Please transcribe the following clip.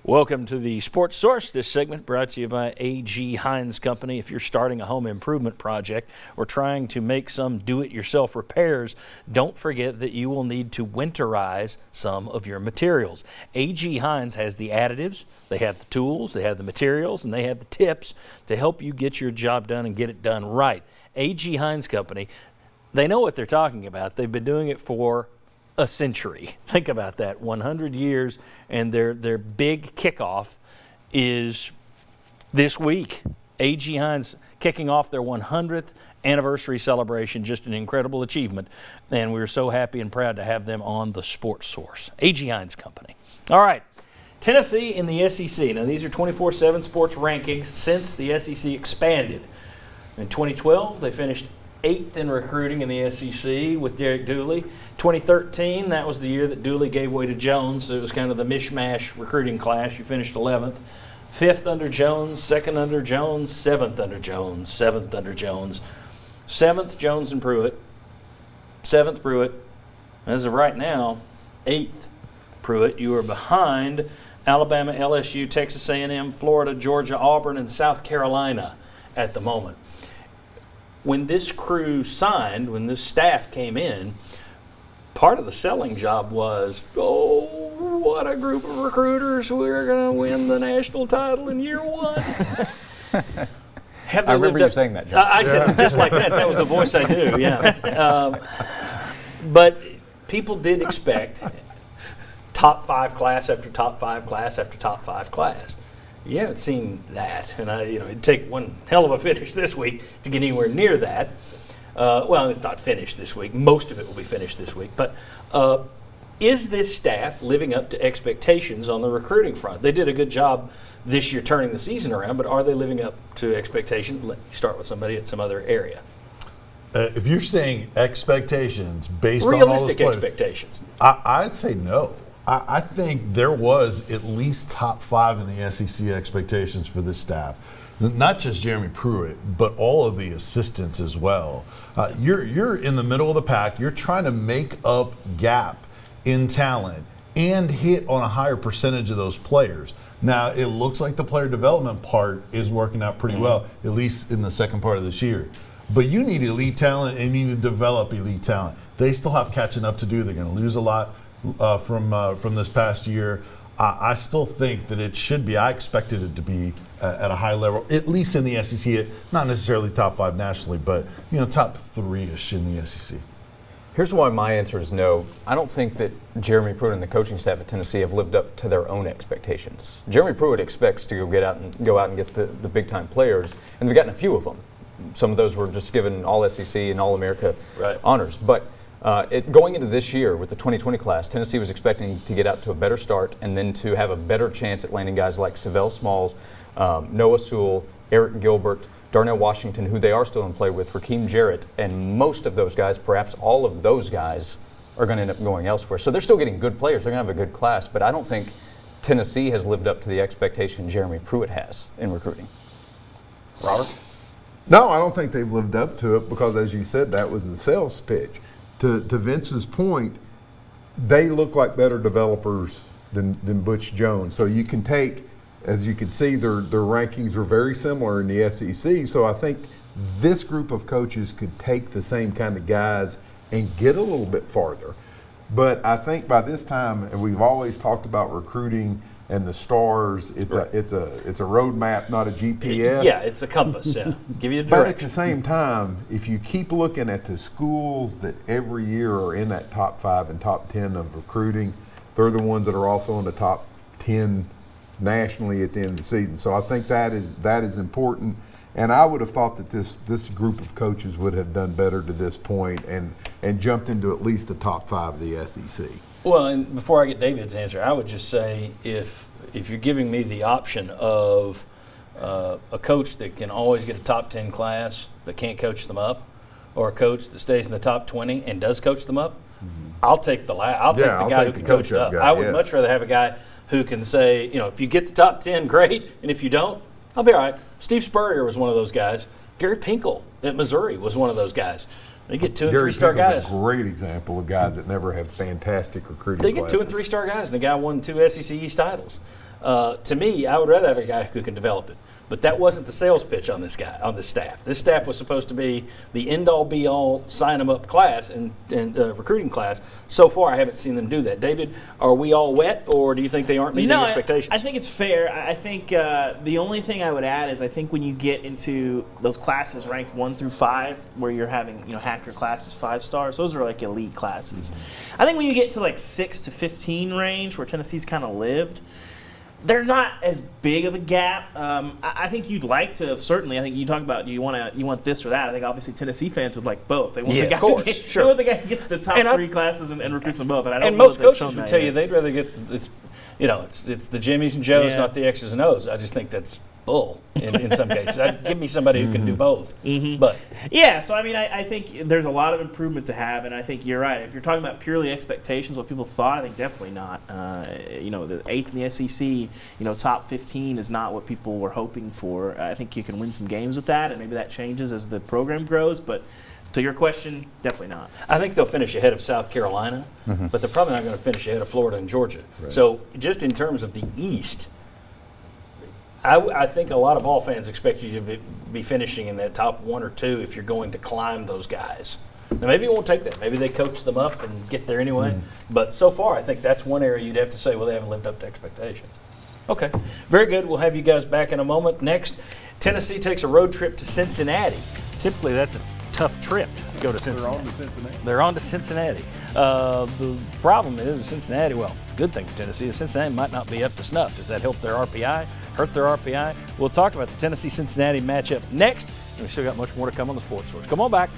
Welcome to the Sports Source. This segment brought to you by A.G. Hines Company. If you're starting a home improvement project or trying to make some do-it-yourself repairs, don't forget that you will need to winterize some of your materials. A.G. Hines has the additives, they have the tools, they have the materials, and they have the tips to help you get your job done and get it done right. A.G. Hines Company, they know what they're talking about. They've been doing it for a century. Think about that, 100 years, and their big kickoff is this week. A.G. Hines kicking off their 100th anniversary celebration, just an incredible achievement, and we're so happy and proud to have them on the Sports Source. A.G. Hines Company. All right, Tennessee in the SEC. Now, these are 24/7 sports rankings since the SEC expanded. In 2012, they finished 8th in recruiting in the SEC with Derek Dooley. 2013, that was the year that Dooley gave way to Jones. So it was kind of the mishmash recruiting class. You finished 11th. 5th under Jones, 2nd under Jones, 7th under Jones, 7th under Jones. 7th, Jones and Pruitt. 7th, Pruitt. As of right now, 8th, Pruitt. You are behind Alabama, LSU, Texas A&M, Florida, Georgia, Auburn, and South Carolina at the moment. When this crew signed, when this staff came in, part of the selling job was, oh, what a group of recruiters. We're going to win the national title in year one. I remember you saying that, John. I said it just like that. That was the voice I do, yeah. But people did expect top 5 class after top 5 class after top 5 class. You haven't seen that, and it'd take one hell of a finish this week to get anywhere near that. Well, it's not finished this week. Most of it will be finished this week. But is this staff living up to expectations on the recruiting front? They did a good job this year turning the season around, but are they living up to expectations? Let me start with somebody at some other area. If you're saying expectations based on all realistic those players, expectations, I'd say no. I think there was at least top 5 in the SEC expectations for this staff. Not just Jeremy Pruitt, but all of the assistants as well. You're in the middle of the pack. You're trying to make up gap in talent and hit on a higher percentage of those players. Now, it looks like the player development part is working out pretty well, at least in the second part of this year. But you need elite talent and you need to develop elite talent. They still have catching up to do. They're going to lose a lot from this past year. I still think that it should be. I expected it to be at a high level, at least in the SEC. Not necessarily top 5 nationally, but top 3-ish in the SEC. Here's why my answer is no. I don't think that Jeremy Pruitt and the coaching staff at Tennessee have lived up to their own expectations. Jeremy Pruitt expects to go out and get the big time players, and they've gotten a few of them. Some of those were just given All SEC and All America honors, but. Going into this year with the 2020 class, Tennessee was expecting to get out to a better start and then to have a better chance at landing guys like Savell Smalls, Noah Sewell, Eric Gilbert, Darnell Washington, who they are still in play with, Raheem Jarrett, and most of those guys, perhaps all of those guys, are going to end up going elsewhere. So they're still getting good players. They're going to have a good class, but I don't think Tennessee has lived up to the expectation Jeremy Pruitt has in recruiting. Robert? No, I don't think they've lived up to it because, as you said, that was the sales pitch. To Vince's point, they look like better developers than Butch Jones. So you can take, as you can see, their rankings are very similar in the SEC. So I think this group of coaches could take the same kind of guys and get a little bit farther. But I think by this time, and we've always talked about recruiting and the stars, it's a roadmap, not a GPS. Yeah, it's a compass. Yeah, give you a direction. But at the same time, if you keep looking at the schools that every year are in that top 5 and top 10 of recruiting, they're the ones that are also in the top 10 nationally at the end of the season. So I think that is important. And I would have thought that this group of coaches would have done better to this point and jumped into at least the top 5 of the SEC. Well, and before I get David's answer, I would just say if you're giving me the option of a coach that can always get a top 10 class but can't coach them up, or a coach that stays in the top 20 and does coach them up, I'll take the guy who can coach it up. I would much rather have a guy who can say, if you get the top 10, great, and if you don't, I'll be all right. Steve Spurrier was one of those guys. Gary Pinkel at Missouri was one of those guys. They get 2 and 3-star guys. A great example of guys that never had fantastic recruiting. They get 2 and 3-star guys, and the guy won 2 SEC East titles. To me, I would rather have a guy who can develop it. But that wasn't the sales pitch on this guy, on this staff. This staff was supposed to be the end-all, be-all, sign-them-up class and recruiting class. So far, I haven't seen them do that. David, are we all wet, or do you think they aren't meeting expectations? I think it's fair. I think the only thing I would add is I think when you get into those classes ranked 1 through 5, where you're having half your class is 5 stars, those are like elite classes. I think when you get to like 6 to 15 range, where Tennessee's kind of lived, they're not as big of a gap. I think you'd like to certainly. I think you talk about you want this or that. I think obviously Tennessee fans would like both. They want the guy. Of course, they want the guy who gets the top 3 classes and recruits them both. And I don't know most that they've coaches shown would that tell yet. you they'd rather get it's the Jimmies and Joes, Yeah. not the X's and O's. I just think that's bull in some cases. Give me somebody who can do both. But Yeah, so I mean, I think there's a lot of improvement to have, and I think you're right. If you're talking about purely expectations, what people thought, I think definitely not. The 8th in the SEC, top 15 is not what people were hoping for. I think you can win some games with that, and maybe that changes as the program grows. But to your question, definitely not. I think they'll finish ahead of South Carolina, but they're probably not going to finish ahead of Florida and Georgia. So just in terms of the East, I think a lot of ball fans expect you to be finishing in that top 1 or 2 if you're going to climb those guys. Now, maybe it won't take that. Maybe they coach them up and get there anyway. But so far, I think that's one area you'd have to say, well, they haven't lived up to expectations. Okay, very good. We'll have you guys back in a moment. Next, Tennessee takes a road trip to Cincinnati. Typically, that's a tough trip to go to Cincinnati. They're on to Cincinnati. The problem is Cincinnati, well, the good thing for Tennessee is Cincinnati might not be up to snuff. Does that help their RPI, hurt their RPI? We'll talk about the Tennessee-Cincinnati matchup next, and we still got much more to come on the Sports Source. Come on back.